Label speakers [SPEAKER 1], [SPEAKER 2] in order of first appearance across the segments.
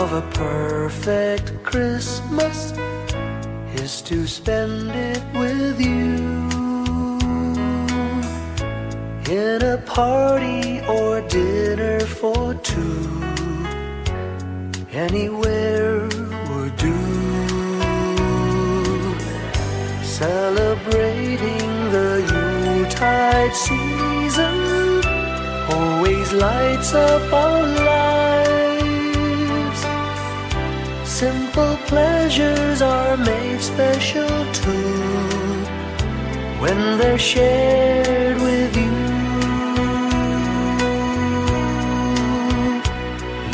[SPEAKER 1] of a perfect Christmas is to spend it with you, in a party or dinner for two. Anywhere would do, celebrating the Yuletide season always lights up our lives. Simple pleasures are made special too when they're shared with you.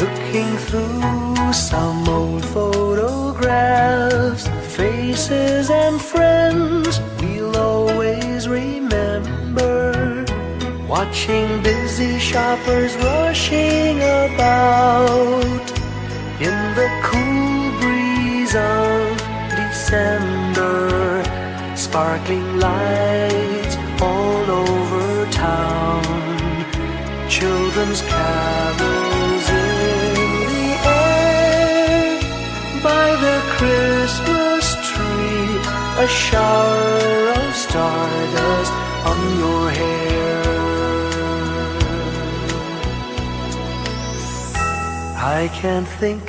[SPEAKER 1] Looking through some old photographs, faces and friends we'll always remember, watching busy shoppers rushing about in the cool breeze of December, sparkling lights all over town, children's carols in the air. By the Christmas tree, a shower of stardust on your hair. I can't think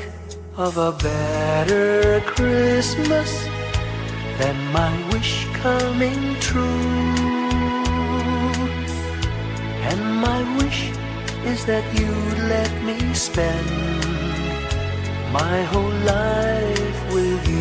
[SPEAKER 1] of a better Christmas than my wish coming true. And my wish is that you'd let me spend my whole life with you.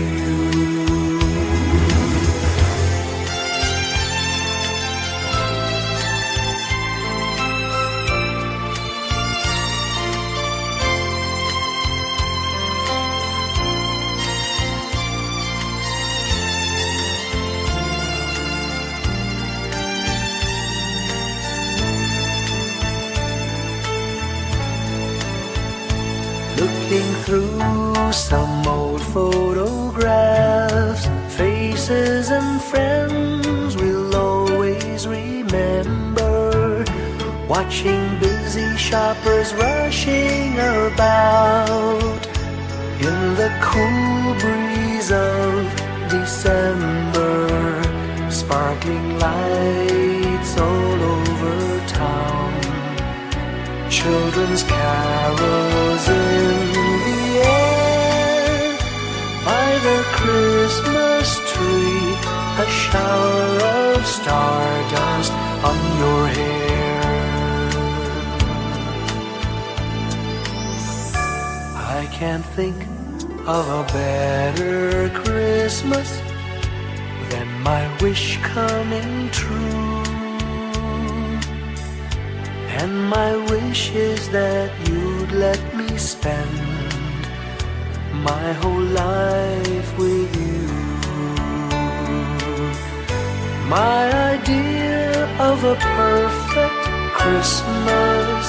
[SPEAKER 1] Looking through some old photographs, faces and friends we'll always remember, watching busy shoppers rushing about in the cool breeze of December, sparkling lights all over town, children's carols in the air. By the Christmas tree, a shower of stardust on your hair. I can't think of a better Christmas than my wish coming true. And my wish is that you'd let me spend my whole life with you. My idea of a perfect Christmas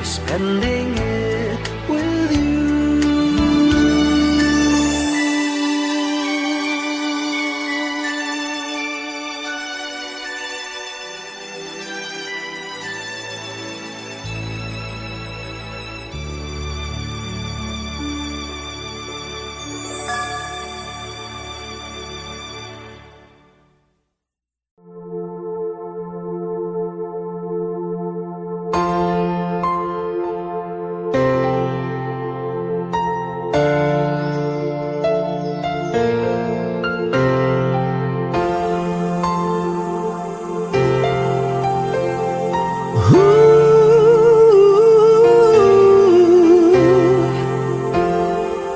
[SPEAKER 1] is spending it with you.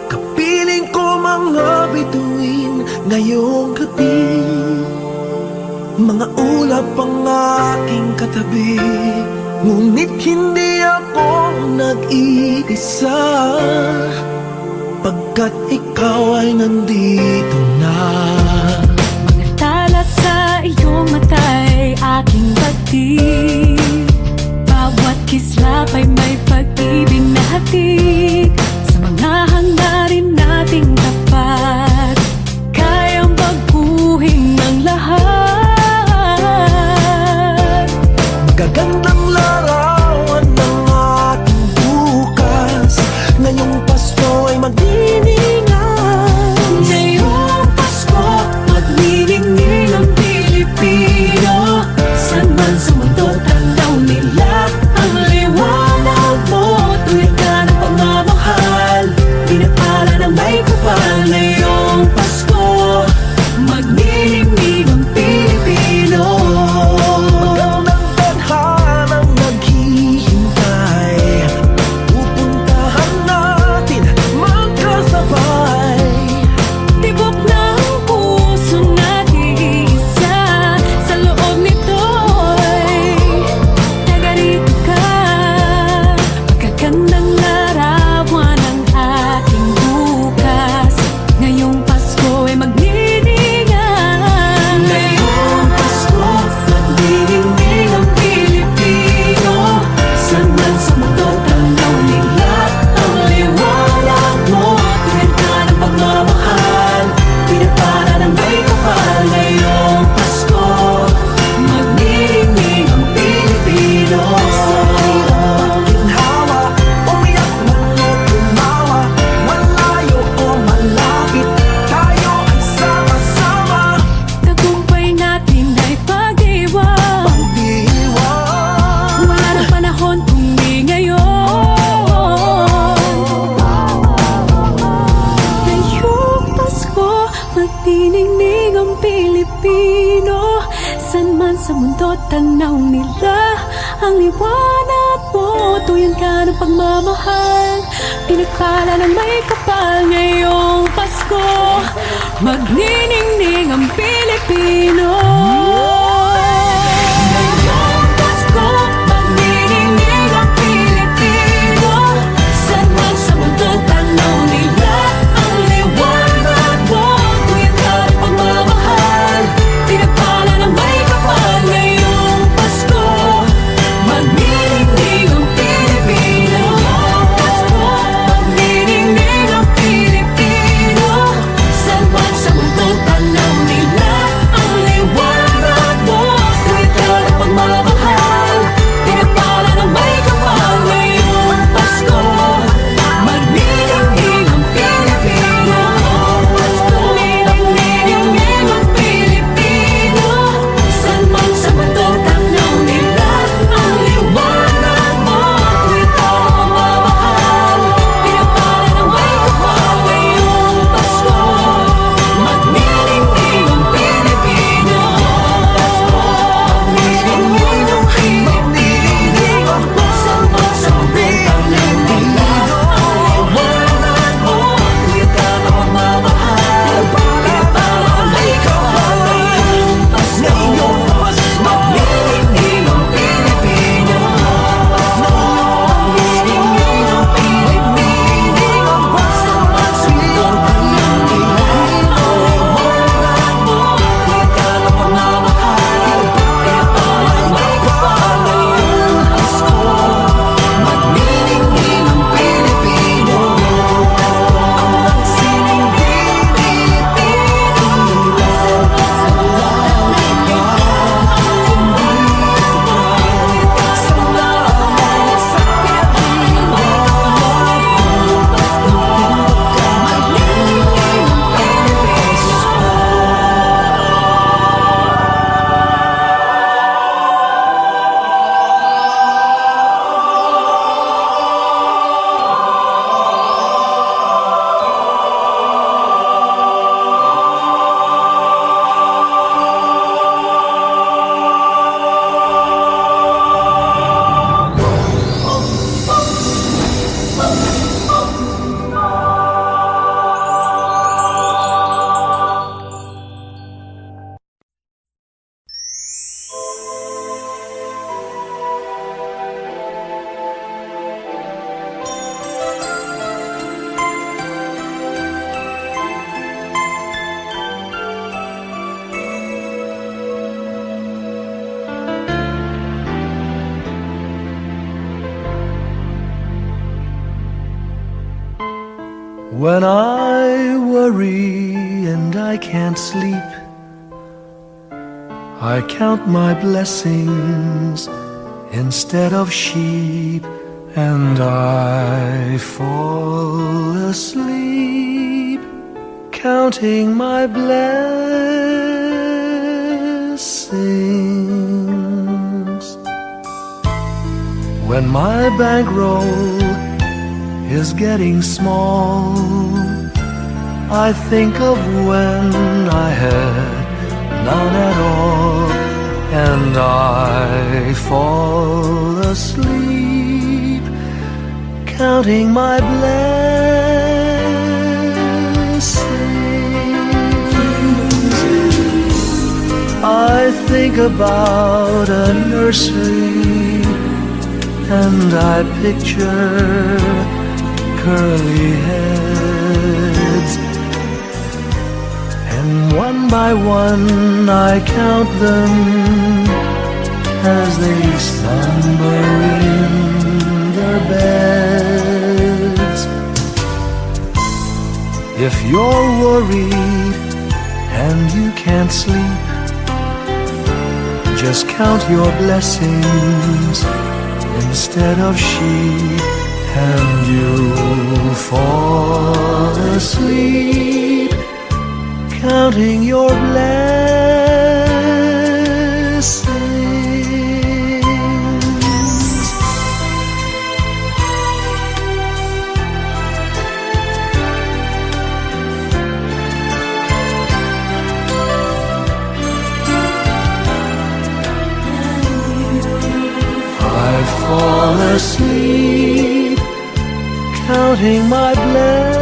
[SPEAKER 2] Kapiling ko mga bituin ngayong gabi, mga ulap ang aking katabi, ngunit hindi ako nag-iisa, pagkat ikaw ay nandito na.
[SPEAKER 3] Mga tala sa iyong mata'y aking pagtig, bawat kislap ay may pag-ibig na hatid. Sa mga hangarin nating tapat, kayang baguhin ng lahat.
[SPEAKER 2] Magagandang larawan ng ating bukas, ngayong Pasko ay mag
[SPEAKER 3] tanaw nila. Ang liwanag mo, tuyan ka ng pagmamahal. Pinakala ng may kapal ngayong Pasko. Magniningning ang Pilipino. Ngayong Pasko, magniningning ang Pilipino. Saan man sa mundo tanaw nila. Ang liwanag mo, tuyan ka ng pagmamahal. Pinakala ng may kapal ngayong Pasko. Magniningning ang Pilipino. Pasko, magniningning ang Pilipino. Saan man sa mundo tanaw nila. Ang liwanag mo, tuwid ka ng pagmamahal. Pinagpala ng may kapal ngayong Pasko. Magniningning ang Pilipino. Pasko, magniningning ang Pilipino. Saan man sa mundo tanaw nila. Ang liwanag mo, tuwid ka ng pagmamahal. Pinagpala ng may kapal ngayong Pasko. Magniningning ang Pilipino. Pasko, magniningning ang Pilipino. Saan man sa mundo tanaw nila. Ang liwanag mo, tuwid ka ng pagmamahal. Pinagpala ng may kapal ngayong Pasko. Magniningning ang Pilipino. Magniningning ang Pilipino. Saan man sa mundo tanaw nila. Ang liwanag mo, tuwid ka ng pagmamahal. Pinagpala ng may kapal ngayong Pasko. Magniningning ang Pilipino. Ang sining Pilipino. Sa mga
[SPEAKER 1] When I worry and I can't sleep, I count my blessings instead of sheep, and I fall asleep counting my blessings. When my bankroll is getting small, I think of when I had none at all, and I fall asleep counting my blessings. I think about a nursery, and I picture curly heads, and one by one I count them as they slumber in their beds. If you're worried and you can't sleep, just count your blessings instead of sheep, and you'll fall asleep counting your blessings. fall asleep, counting my blessings.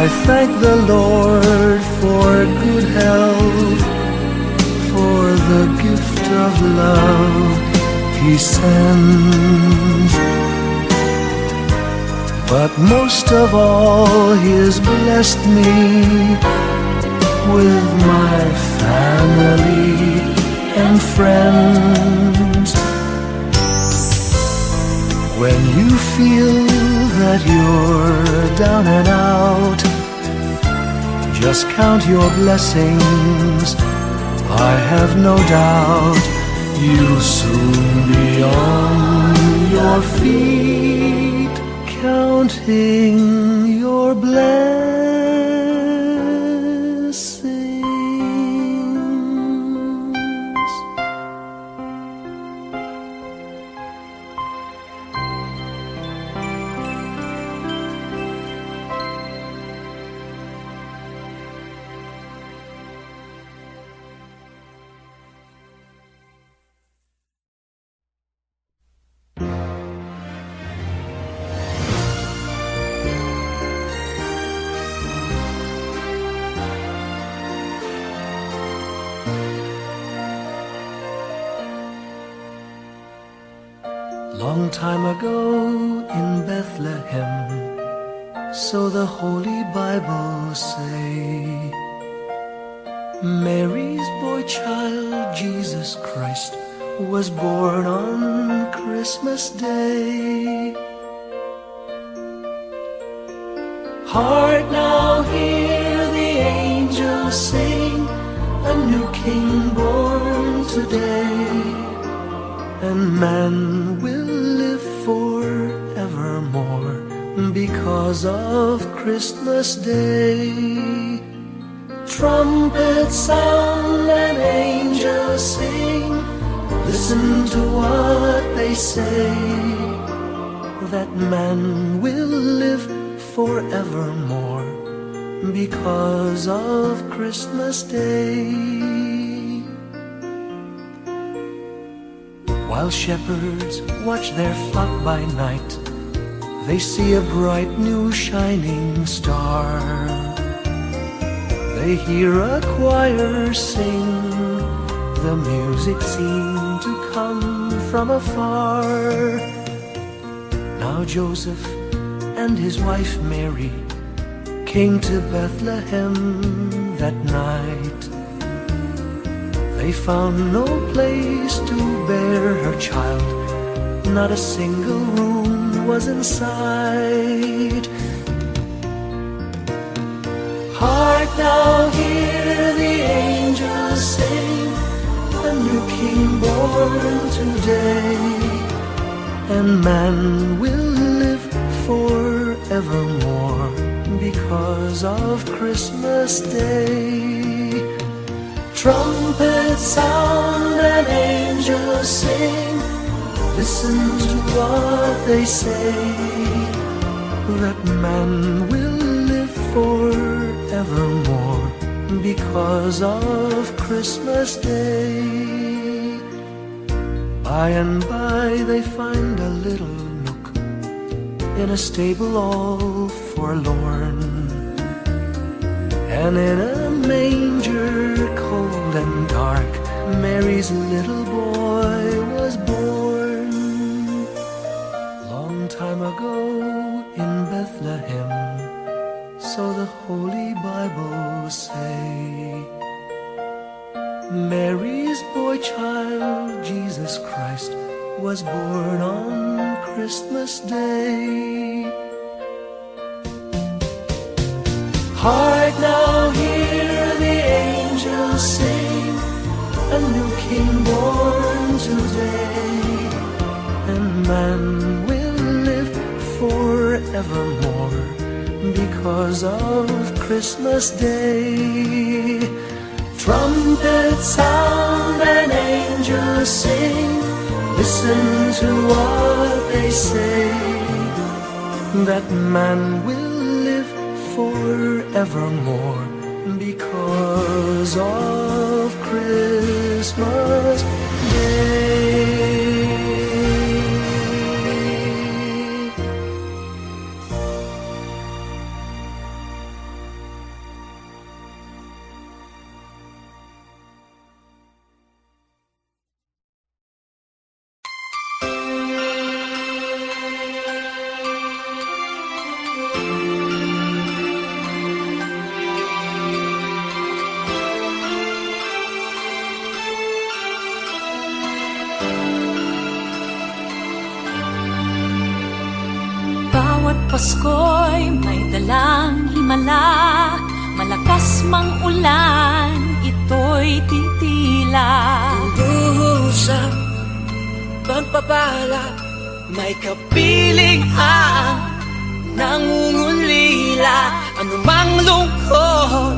[SPEAKER 1] I thank the Lord for good health, for the gift of love He sends. But most of all, He has blessed me with my family and friends. When you feel that you're down and out, just count your blessings. I have no doubt you'll soon be on your feet, counting your blessings. Long time ago in Bethlehem, so the Holy Bible say, Mary's boy child, Jesus Christ, was born on Christmas Day. Hark now, hear the angels sing, a new King born today, and man will live forevermore because of Christmas Day. Trumpets sound and angels sing, listen to what they say, that man will live forevermore because of Christmas Day. While shepherds watch their flock by night, they see a bright new shining star. They hear a choir sing, the music seemed to come from afar. Now Joseph and his wife Mary came to Bethlehem that night. They found no place to bear her child, not a single room was in sight. Hark now, hear the angels sing, a new King born today, and man will live forevermore because of Christmas Day. Trumpets sound and angels sing, listen to what they say, that man will live forevermore because of Christmas Day. By and by they find a little nook in a stable all forlorn, and in a manger cold and dark, Mary's little boy was born. Long time ago in Bethlehem, so the Holy Bible say, Mary's boy child, Jesus Christ, was born on Christmas Day. Hark now, hear the angels sing, a new King born today, and man will live forevermore because of Christmas Day. Trumpets sound and angels sing, listen to what they say, that man will live forevermore because of Christmas Day.
[SPEAKER 4] Bawat Pasko'y may dalang himala, malakas mang ulan, ito'y titila.
[SPEAKER 2] Usap, pagpapala, may kapiling ang nangungulila. Anumang lungkot,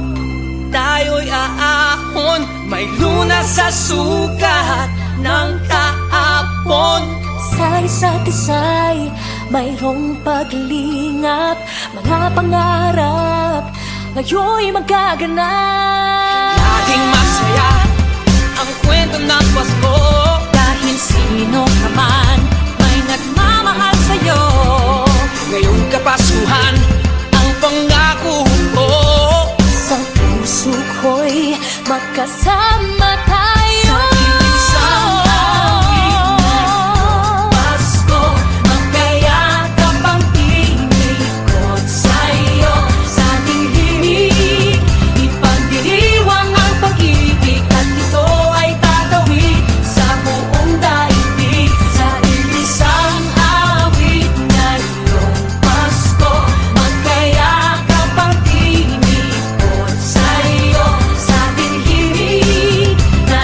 [SPEAKER 2] tayo'y aahon. May lunas sa sukat ng kahapon.
[SPEAKER 4] Sa isa't isa'y mayroong paglingap, mga pangarap ngayon'y magaganap.
[SPEAKER 2] Laging masaya ang kwento ng Pasko.
[SPEAKER 4] Dahil sino ka man may nagmamahal sa'yo.
[SPEAKER 2] Ngayong Kapaskuhan, ang pangako ko.
[SPEAKER 4] Sa puso ko'y magkasama tayo.
[SPEAKER 2] Sa isang awit na
[SPEAKER 4] Pasko, magkayakap ang tinikot sa'yo. Sa ating himig, ipagdiriwang ang pag-ibig, at ito ay tatawid sa buong daigdig. Sa isang awit ngayong Pasko, magkayakap ang tinikot sa'yo. Sa ating himig na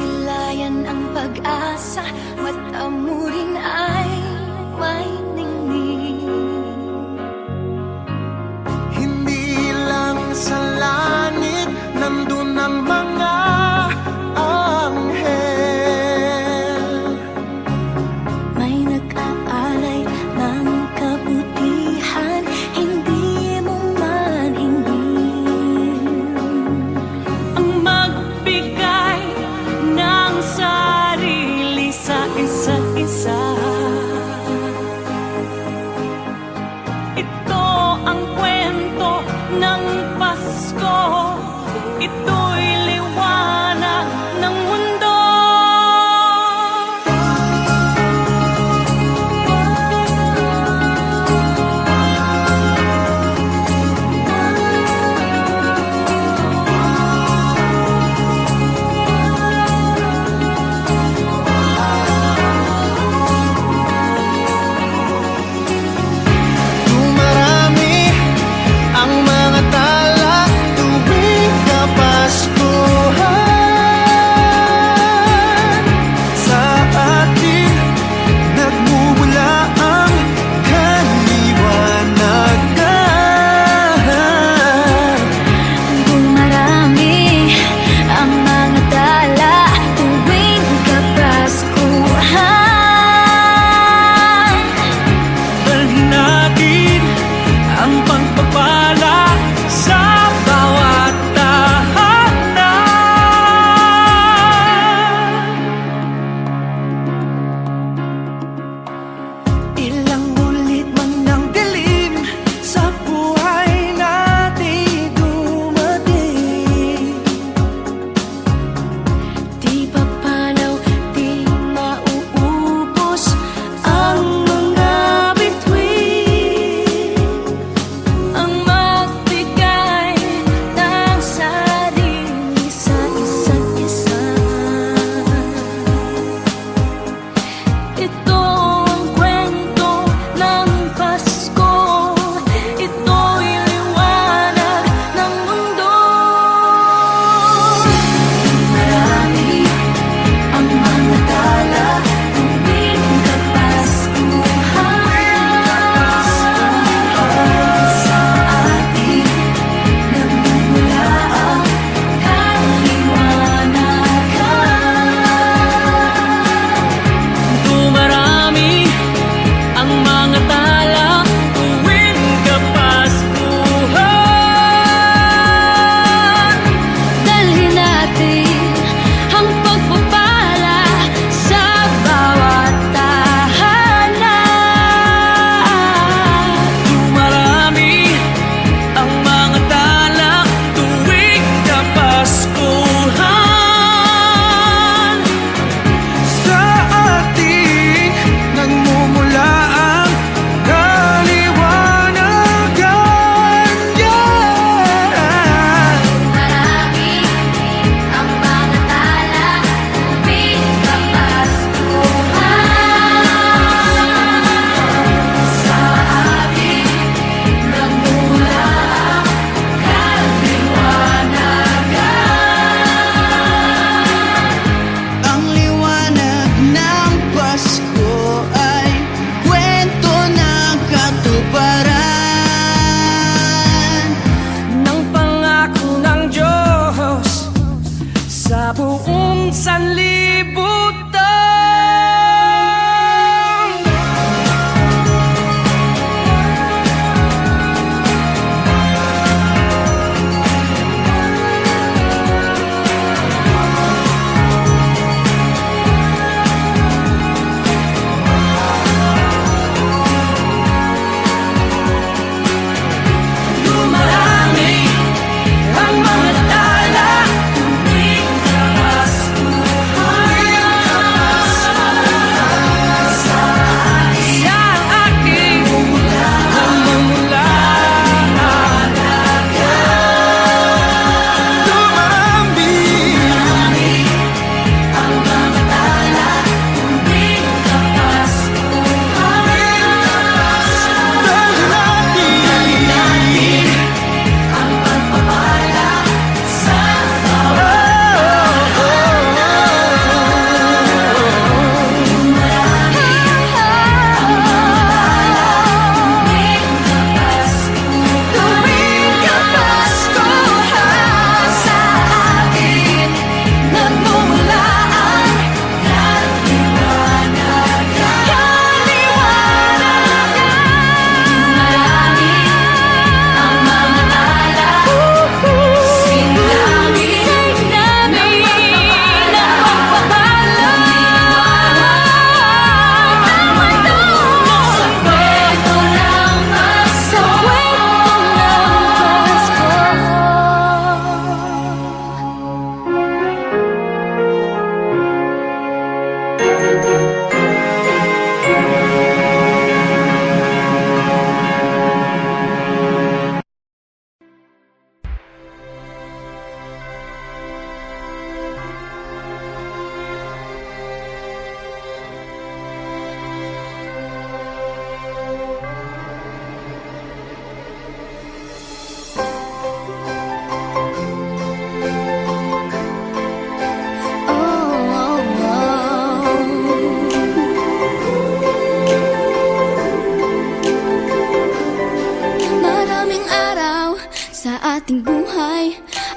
[SPEAKER 3] silayan ang pag-asa, mata mo rin ay may ningning.
[SPEAKER 1] Hindi lang sa langit nandun ang mga anghel.
[SPEAKER 3] May nag-aalay ng kabutihan, hindi mo man ingin.
[SPEAKER 4] Ang magbigay ng sarili sa isa't isa. Ito ang kwento ng Pasko.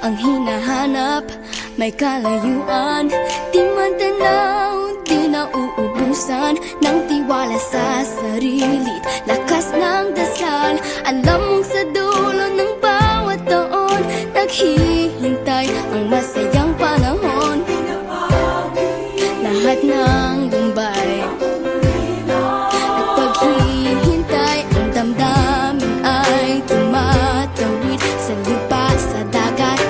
[SPEAKER 5] ang hinahanap, may kalayuan. Di man tanaw, di na uubusan ng tiwala sa sarili, lakas ng dasal. Alam mong sa dulo ng bawat taon, naghihintay ang masayang panahon. Lahat ng lumbay at paghihintay, ang damdamin ay tumatawid sa lupa, sa dagat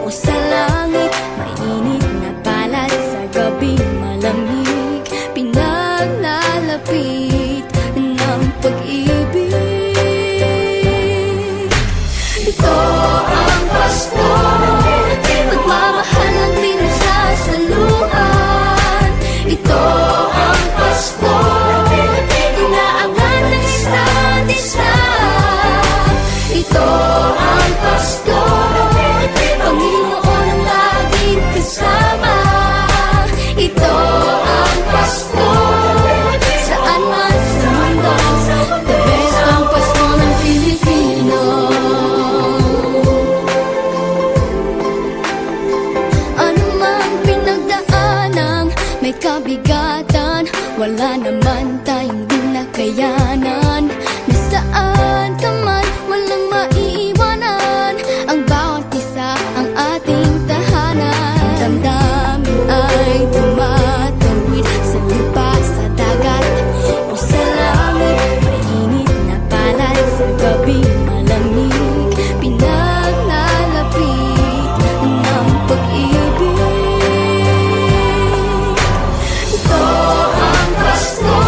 [SPEAKER 5] o sa langit. Mainit na balat sa gabi, malamig, pinaglalapit ng pag-ibig. Ito ang Pasko, pagmamahal ang pinagsasaluhan. Ito ang Pasko, inaangan ng isa't isa. Ito ang Pasko, Panginoon ang laging kasama. Ito ang Pasko, saan man sa mundo, the best ang Pasko ng Pilipino. Ano mang pinagdaanang may kabigatan, wala naman tayong di nakayanan. Nasaan ka man, walang maiiwanan, ang bawat isa ang ating tahanan. Damdamin ay tumatawid sa lupa, sa dagat o sa langit. Mainit na balat sa gabi, malamig, pinaglalapit ng pag-ibig. Ito ang Pasko,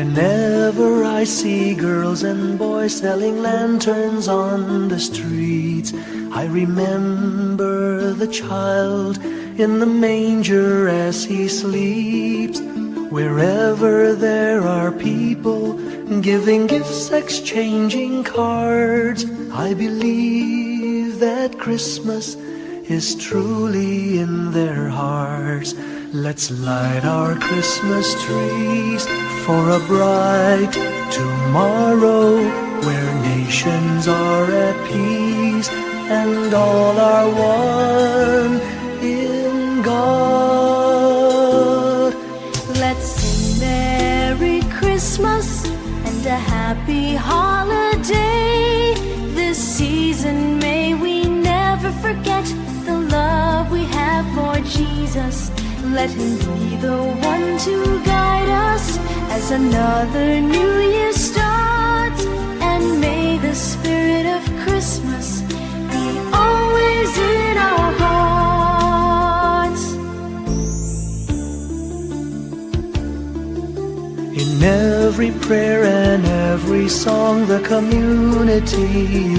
[SPEAKER 1] Whenever I see girls and boys selling lanterns on the streets, I remember the child in the manger as he sleeps. Wherever there are people giving gifts, exchanging cards, I believe that Christmas is truly in their hearts. Let's light our Christmas trees for a bright tomorrow, where nations are at peace and all are one in God.
[SPEAKER 5] Let's sing Merry Christmas and a happy holiday. This season may we never forget the love we have for Jesus. Let him be the one to guide us as another new year starts. And may the spirit of Christmas be always in our hearts.
[SPEAKER 1] In every prayer and every song, the community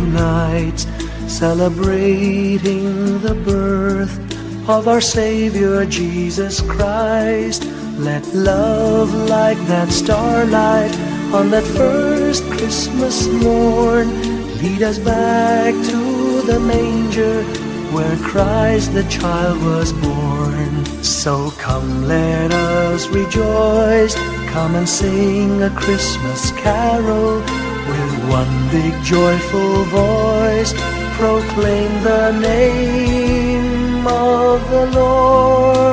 [SPEAKER 1] unites, celebrating the birth of our Savior Jesus Christ. Let love like that starlight on that first Christmas morn lead us back to the manger where Christ the child was born. So come, let us rejoice, come and sing a Christmas carol with one big joyful voice. Proclaim the name of the Lord.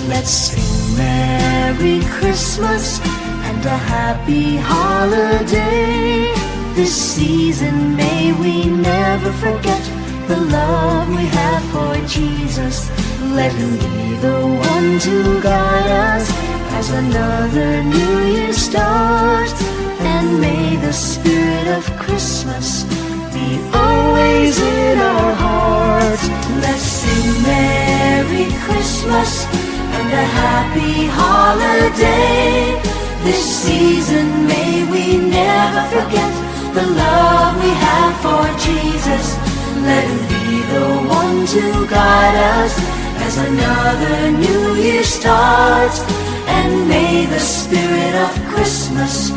[SPEAKER 5] Let's sing Merry Christmas and a happy holiday. This season may we never forget the love we have for Jesus. Let him be the one to guide us as another new year starts. And may the spirit of Christmas be always in our hearts. Let's sing Merry Christmas and a happy holiday. This season may we never forget the love we have for Jesus. Let him be the one to guide us as another new year starts. And may the spirit of Christmas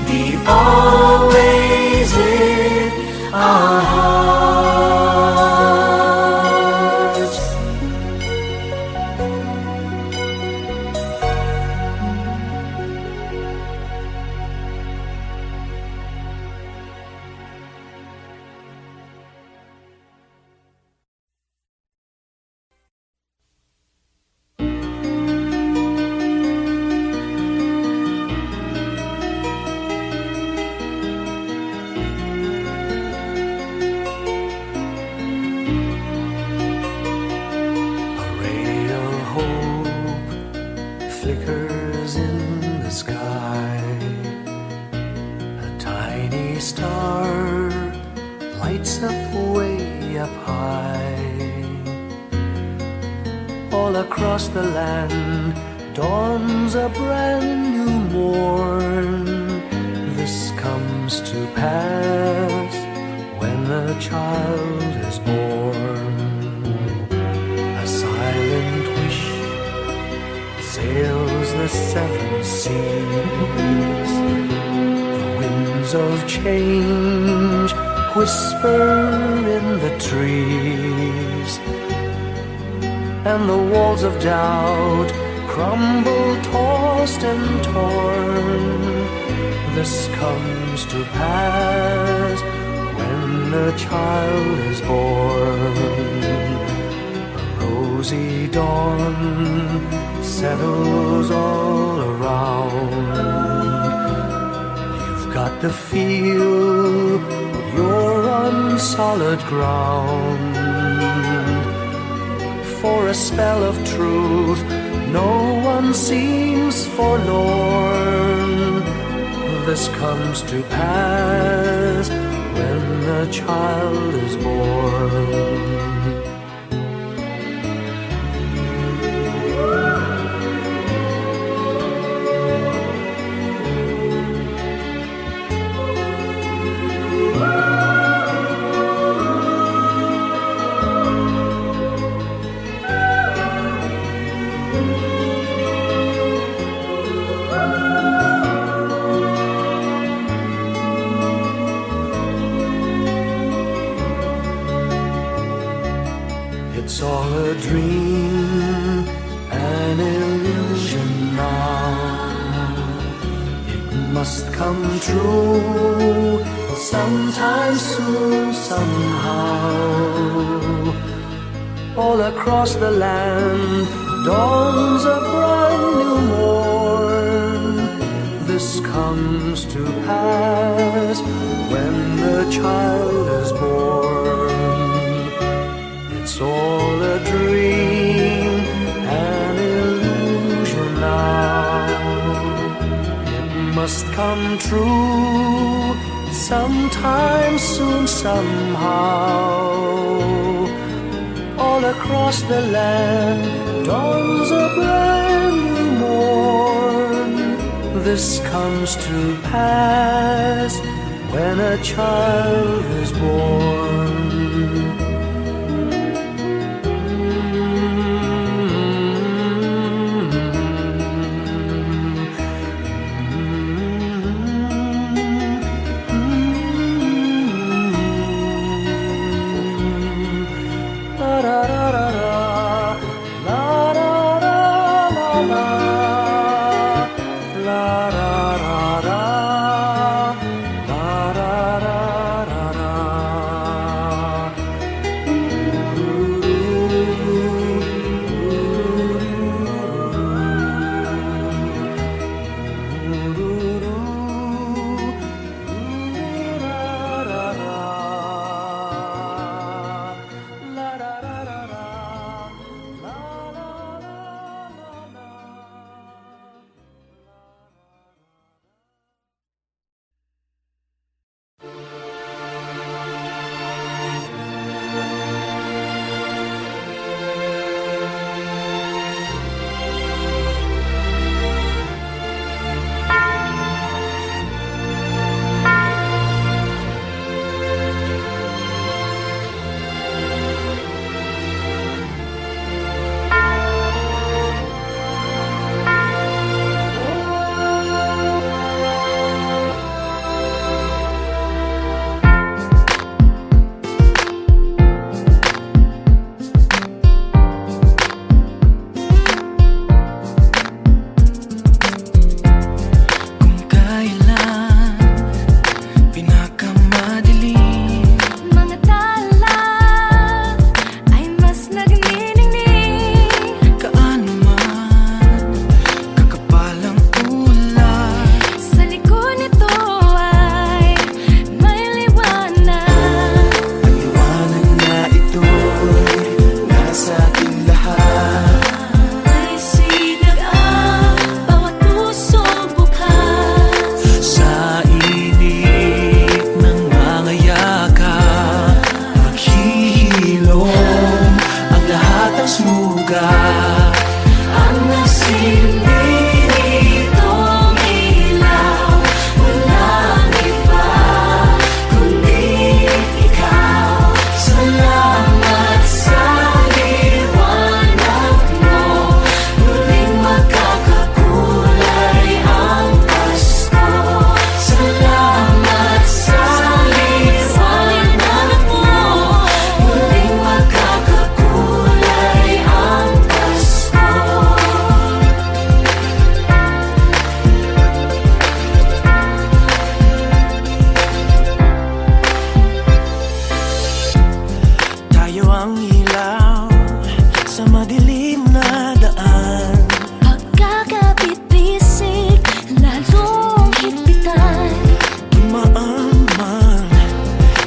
[SPEAKER 5] be always in our hearts.
[SPEAKER 1] Flickers in the sky. A tiny star lights up way up high. All across the land dawns a brand new morn. This comes to pass when the child is born. A silent wish sails the seven seas. The winds of change whisper in the trees, and the walls of doubt crumble, tossed and torn. This comes to pass when the child is born. A rosy dawn settles all around. You've got to feel you're on solid ground. For a spell of truth, no one seems forlorn. This comes to pass when the child is born. It's all a dream, an illusion now. It must come true sometime soon, somehow. All across the land dawns a brand new morn. This comes to pass when the child is born. It's all a dream, an illusion now. It must come true sometime soon, somehow. All across the land dawns a brand new morn. This comes to pass when a child is born.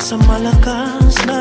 [SPEAKER 3] Sa malakas na